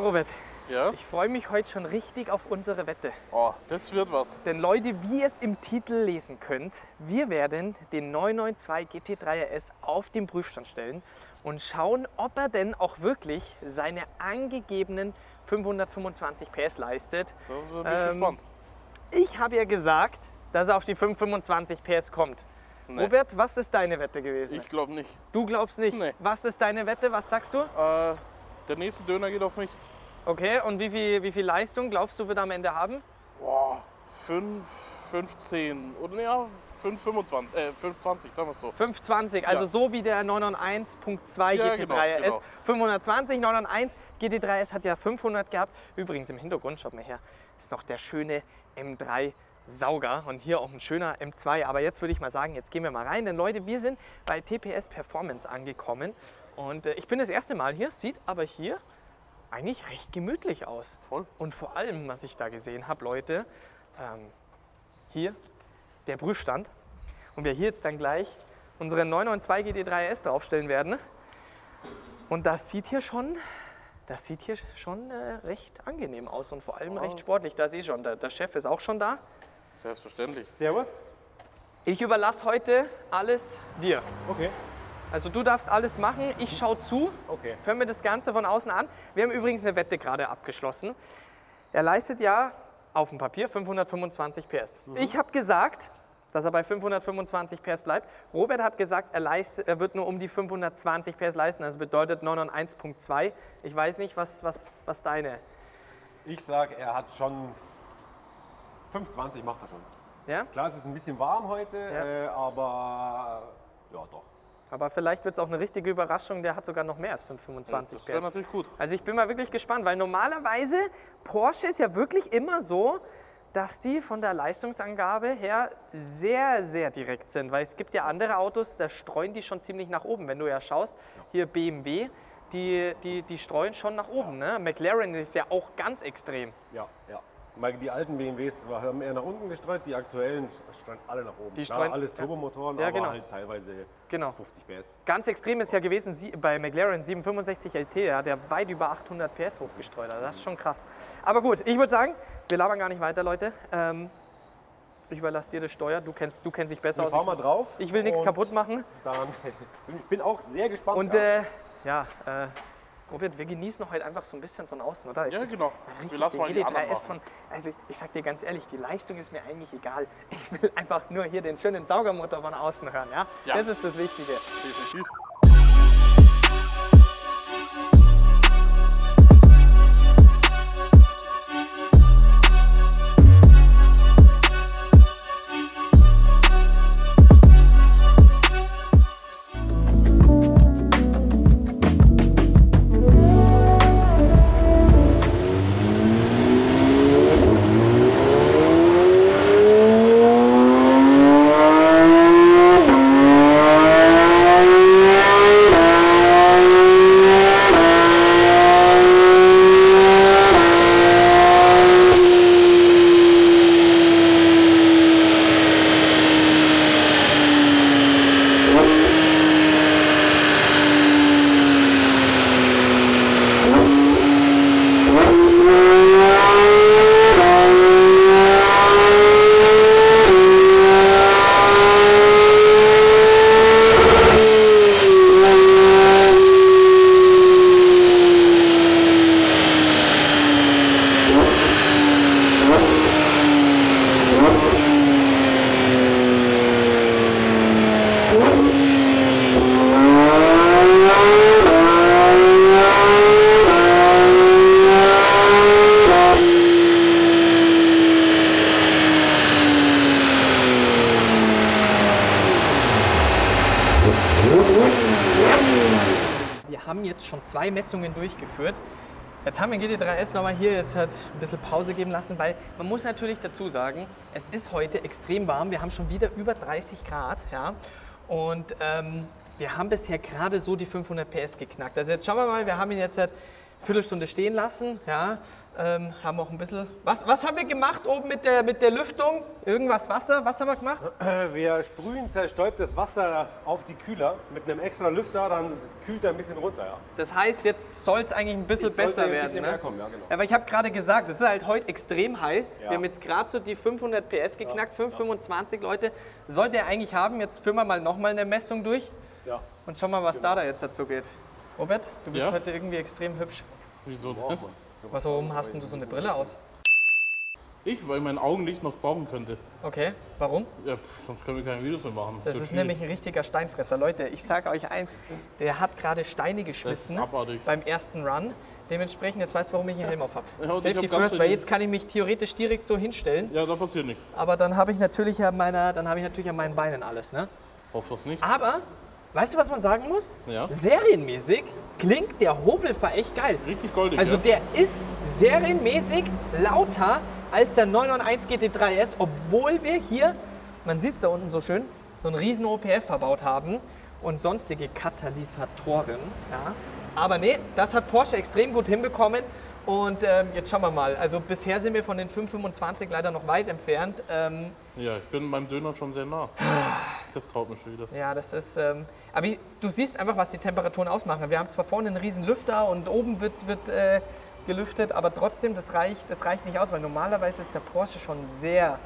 Robert, Ja? ich freue mich heute schon richtig auf unsere Wette. Oh, das wird was. Denn Leute, wie ihr es im Titel lesen könnt, wir werden den 992 GT3 RS auf den Prüfstand stellen und schauen, ob er denn auch wirklich seine angegebenen 525 PS leistet. Da bin ich gespannt. Ich habe ja gesagt, dass er auf die 525 PS kommt. Nee. Robert, was ist deine Wette gewesen? Ich glaube nicht. Du glaubst nicht? Nee. Was ist deine Wette? Was sagst du? Der nächste Döner geht auf mich. Okay, und wie viel Leistung glaubst du, wird er am Ende haben? Boah, 15 oder ja, 520, sagen wir es so. 520, also Ja. so wie der 991.2 Ja, GT3 RS. genau. 520, 991 GT3 RS hat ja 500 gehabt. Übrigens im Hintergrund, schaut mal her, ist noch der schöne M3 Sauger und hier auch ein schöner M2. Aber jetzt würde ich mal sagen, jetzt gehen wir mal rein, denn Leute, wir sind bei TPS Performance angekommen und ich bin das erste Mal hier, sieht aber hier eigentlich recht gemütlich aus. Voll. Und vor allem, was ich da gesehen habe, Leute, hier der Prüfstand und wir hier jetzt dann gleich unseren 992 GT3 RS draufstellen werden. Und das sieht hier schon recht angenehm aus und vor allem recht sportlich. Da sehe ich schon, der Chef ist auch schon da. Selbstverständlich. Servus. Ich überlasse heute alles dir. Okay. Also du darfst alles machen, ich schaue zu, Okay. hör mir das Ganze von außen an. Wir haben übrigens eine Wette gerade abgeschlossen. Er leistet ja auf dem Papier 525 PS. Ich habe gesagt, dass er bei 525 PS bleibt. Robert hat gesagt, er wird nur um die 520 PS leisten. Das bedeutet 991.2. Ich weiß nicht, was deine. Ich sage, er hat schon 520 macht er schon. Ja? Klar, es ist ein bisschen warm heute, Ja. Aber ja doch. Aber vielleicht wird es auch eine richtige Überraschung. Der hat sogar noch mehr als 525 Das wäre PS. natürlich gut. Also ich bin mal wirklich gespannt, weil normalerweise Porsche ist ja wirklich immer so, dass die von der Leistungsangabe her sehr, sehr direkt sind. Weil es gibt ja andere Autos, da streuen die schon ziemlich nach oben. Wenn du ja schaust, hier BMW, die streuen schon nach oben. Ne? McLaren ist ja auch ganz extrem. Ja, ja. Weil die alten BMWs haben eher nach unten gestreut, die aktuellen streuen alle nach oben. Die Klar, streuen- alles ja. Turbomotoren, Ja, aber genau. halt teilweise Genau. 50 PS. Ganz extrem ist ja gewesen bei McLaren 765 LT, ja, der weit über 800 PS hochgestreut hat. Das ist schon krass. Aber gut, ich würde sagen, wir labern gar nicht weiter, Leute. Ich überlasse dir das Steuer, du kennst dich besser Wir aus. fahren mal drauf. Ich will nichts und kaputt machen. Dann, ich bin auch sehr gespannt. Und drauf. Robert, wir genießen heute einfach so ein bisschen von außen, oder? Ja, Jetzt ist genau. richtig Wir lassen der mal die anderen GT3 machen. Also ich sag dir ganz ehrlich, die Leistung ist mir eigentlich egal. Ich will einfach nur hier den schönen Saugermotor von außen hören, ja? Ja. Das ist das Wichtige. Definitiv. Wir haben jetzt schon 2 Messungen durchgeführt. Jetzt haben wir GT3 RS nochmal hier jetzt halt ein bisschen Pause geben lassen, weil man muss natürlich dazu sagen, es ist heute extrem warm. Wir haben schon wieder über 30 Grad. Ja? Und wir haben bisher gerade so die 500 PS geknackt. Also jetzt schauen wir mal, wir haben ihn jetzt halt Viertelstunde stehen lassen, ja. Haben auch ein bisschen. Was haben wir gemacht oben mit der Lüftung? Irgendwas Wasser? Was haben wir gemacht? Wir sprühen zerstäubtes Wasser auf die Kühler mit einem extra Lüfter, dann kühlt er ein bisschen runter. Ja. Das heißt, jetzt soll es eigentlich ein bisschen besser Sollte ein werden. bisschen Ne? mehr kommen, ja, genau. Aber ich habe gerade gesagt, es ist halt heute extrem heiß. Ja. Wir haben jetzt gerade so die 500 PS geknackt, 525 Leute. Sollte er eigentlich haben. Jetzt führen wir mal nochmal eine Messung durch Ja. und schauen mal, was da jetzt dazu geht. Robert, du bist Ja? heute irgendwie extrem hübsch. Wieso Boah, das? Mann. Warum hast denn du so eine Brille auf? Weil mein Augenlicht noch brauchen könnte. Okay, warum? Ja, sonst können wir keine Videos mehr machen. Das wird ist schwierig. nämlich ein richtiger Steinfresser. Leute, ich sage euch eins, der hat gerade Steine Das geschmissen ist abartig. beim ersten Run. Dementsprechend, jetzt weißt du, warum ich einen Helm auf habe. Ja, und ich Safety hab ganz first, weil viel- jetzt kann ich mich theoretisch direkt so hinstellen. Ja, da passiert nichts. Aber dann habe ich natürlich an meinen Beinen alles. Ne? Hoffe das nicht. Aber, weißt du, was man sagen muss? Ja. Serienmäßig klingt der Hobelfahr echt geil. Richtig goldig. Also ja. der ist serienmäßig lauter als der 991 GT3S, obwohl wir hier, man sieht es da unten so schön, so einen riesen OPF verbaut haben und sonstige Katalysatoren. Ja. Aber nee, das hat Porsche extrem gut hinbekommen. Und jetzt schauen wir mal. Also bisher sind wir von den 525 leider noch weit entfernt. Ja, ich bin beim Döner schon sehr nah. Das traut mich schon wieder. Ja, das ist. Aber du siehst einfach, was die Temperaturen ausmachen. Wir haben zwar vorne einen riesen Lüfter und oben wird gelüftet, aber trotzdem, das reicht nicht aus, weil normalerweise ist der Porsche schon sehr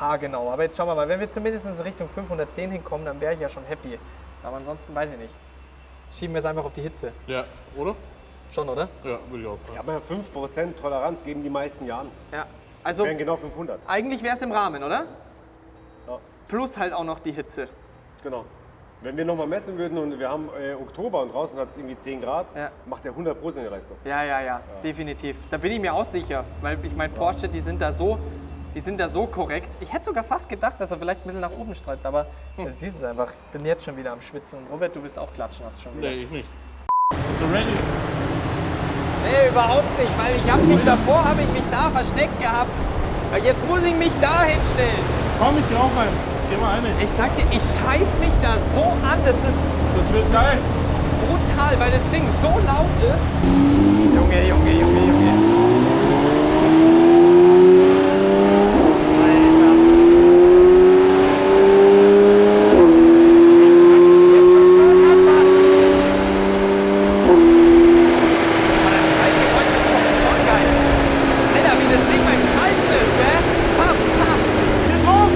haargenau. Aber jetzt schauen wir mal, wenn wir zumindest in Richtung 510 hinkommen, dann wäre ich ja schon happy. Aber ansonsten weiß ich nicht. Schieben wir es einfach auf die Hitze. Ja, oder? Schon, oder? Ja, würde ich auch sagen. Ja, aber 5% Toleranz geben die meisten Jahren. Ja. Also Wären genau 500. eigentlich wäre es im Rahmen, oder? Ja, Plus halt auch noch die Hitze. genau. Wenn wir nochmal messen würden und wir haben Oktober und draußen hat es irgendwie 10 Grad, Ja. macht der 100% die Leistung. Ja, definitiv. Da bin ich mir auch sicher, weil ich meine, Porsche, die sind da so korrekt. Ich hätte sogar fast gedacht, dass er vielleicht ein bisschen nach oben streibt, aber das siehst es einfach. Ich bin jetzt schon wieder am Schwitzen. Und Robert, du bist auch klatschen, hast du schon wieder. Nee, ich nicht. Bist du ready? Nee, überhaupt nicht, weil ich habe mich davor, da versteckt gehabt. Weil jetzt muss ich mich da hinstellen. Komm, ich geh auch rein. Geh mal eine. Ich sag dir, ich scheiß mich da so an, das ist Das wird geil. brutal, weil das Ding so laut ist. Junge. Alter, wie das Ding beim Schalten ist, gell? Papp. Geht los!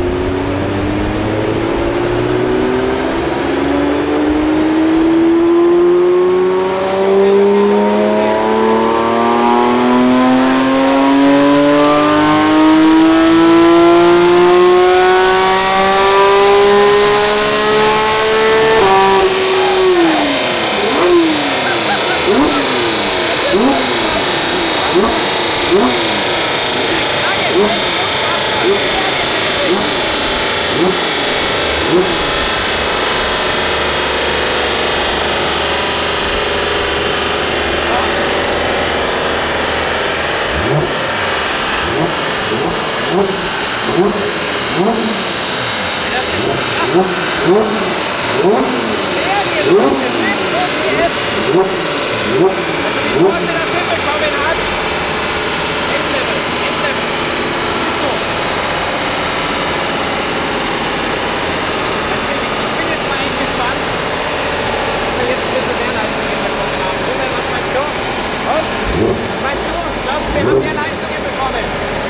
Wir haben mehr Leistungen bekommen.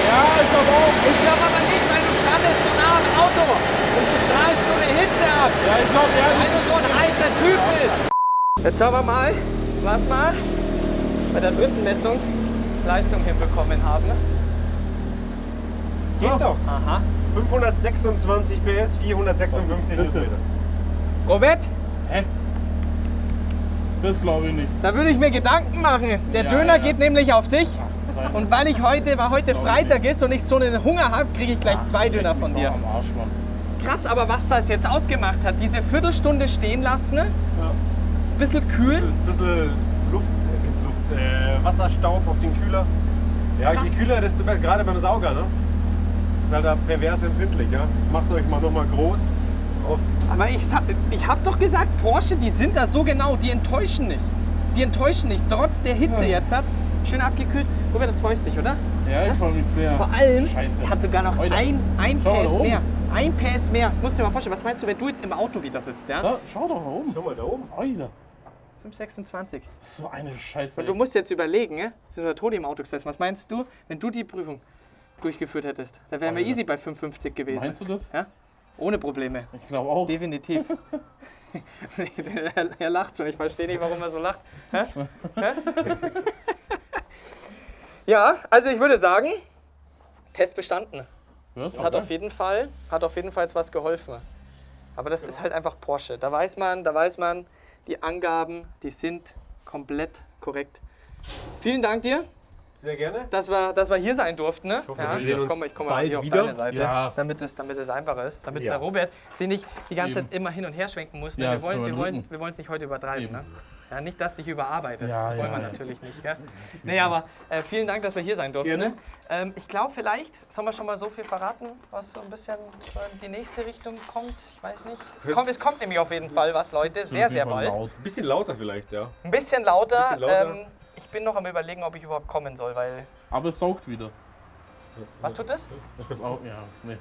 Ja, ich glaube auch. Ich glaube aber nicht, weil du standest so nah am Auto und du strahlst so eine Hitze ab. Ja, ich glaube, weil du so ein heißer Typ bist. Jetzt schauen wir mal, was wir bei der dritten Messung Leistung hinbekommen haben. Geht doch. Aha. 526 PS, 456 das Newtonmeter. jetzt? Robert, Hä? Das glaube ich nicht. da würde ich mir Gedanken machen. Der Ja, Döner ja. geht nämlich auf dich. Sei- Und weil heute glaube ich Freitag ist und ich so einen Hunger habe, kriege ich gleich 2 Döner von dir. Am Arsch, Mann. Krass, aber was das jetzt ausgemacht hat, diese Viertelstunde stehen lassen, Ja. bisschen kühl. Bisschen Wasserstaub auf den Kühler. Ja, je kühler, desto besser, gerade beim Sauger, ne? Ist halt da pervers empfindlich, ja? Ich mach's euch mal nochmal groß auf. Aber ich hab doch gesagt, Porsche, die sind da so genau, die enttäuschen nicht. die enttäuschen nicht, trotz der Hitze jetzt. Schön abgekühlt. Robert, du freust dich, oder? Ja, ich freue mich sehr. Vor allem, Scheiße. er hat sogar noch Alter. ein Schau mal da PS oben. mehr. Ein PS mehr. Das musst du dir mal vorstellen. Was meinst du, wenn du jetzt im Auto wieder sitzt, ja? Da, schau doch da oben. Schau mal da oben. Alter, 5,26. so eine Scheiße. Und du musst jetzt überlegen, ja? Jetzt ist der Todi im Auto gesessen. Was meinst du, wenn du die Prüfung durchgeführt hättest? Da wären wir Alter. easy bei 5,50 gewesen. Meinst du das? Ja? Ohne Probleme. Ich glaube auch. Definitiv. Er lacht schon. Ich verstehe nicht, warum er so lacht. Hä? Hä? Ja, also ich würde sagen, Test bestanden. Ja, Das hat auf jeden Fall jetzt was geholfen. Aber das ist halt einfach Porsche. Da weiß man, die Angaben, die sind komplett korrekt. Vielen Dank dir, Sehr gerne. dass wir hier sein durften. Ne? hoffe, wir sehen uns ich komme bald hier auf wieder. deine Seite, Ja. damit es einfacher ist. Damit Ja. der Robert sich nicht die ganze Eben. Zeit immer hin und her schwenken muss. Ne? Ja, wir das ist für meinen wollen Rücken. es nicht heute übertreiben. Eben. Ne? Ja, nicht, dass du dich überarbeitest. Ja, das wollen wir ja. natürlich nicht. Gell? Nee, aber vielen Dank, dass wir hier sein durften. Gerne. Ne? Ich glaube, vielleicht sollen wir schon mal so viel verraten, was so ein bisschen so in die nächste Richtung kommt. Ich weiß nicht. Es kommt nämlich auf jeden Fall was, Leute. Sehr, sehr bald. Laut. Ein bisschen lauter vielleicht, ja. Ein bisschen lauter. Bisschen lauter. Ich bin noch am Überlegen, ob ich überhaupt kommen soll, weil. Aber es saugt wieder. Was tut das? Das ist auch, ja, nee.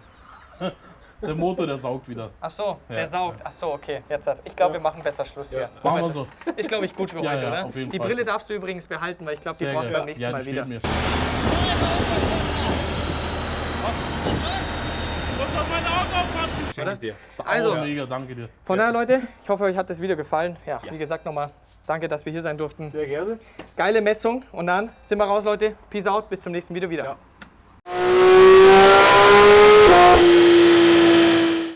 Der Motor, der saugt wieder. Ach so, der Ja. saugt. Ach so, okay. Jetzt ich glaube, wir machen besser Schluss hier. Machen wir so. Ist, glaube ich, gut für Ja, heute, ja, oder? auf jeden Die Fall. Brille darfst du übrigens behalten, weil ich glaube, die Sehr brauchen wir geil. beim nächsten Ja, Mal die wieder. steht mir. Schenke ich dir. Also, Oh, mega, danke dir. von daher, Leute, ich hoffe, euch hat das Video gefallen. Ja, wie gesagt, nochmal danke, dass wir hier sein durften. Sehr gerne. Geile Messung und dann sind wir raus, Leute. Peace out, bis zum nächsten Video wieder. Ciao.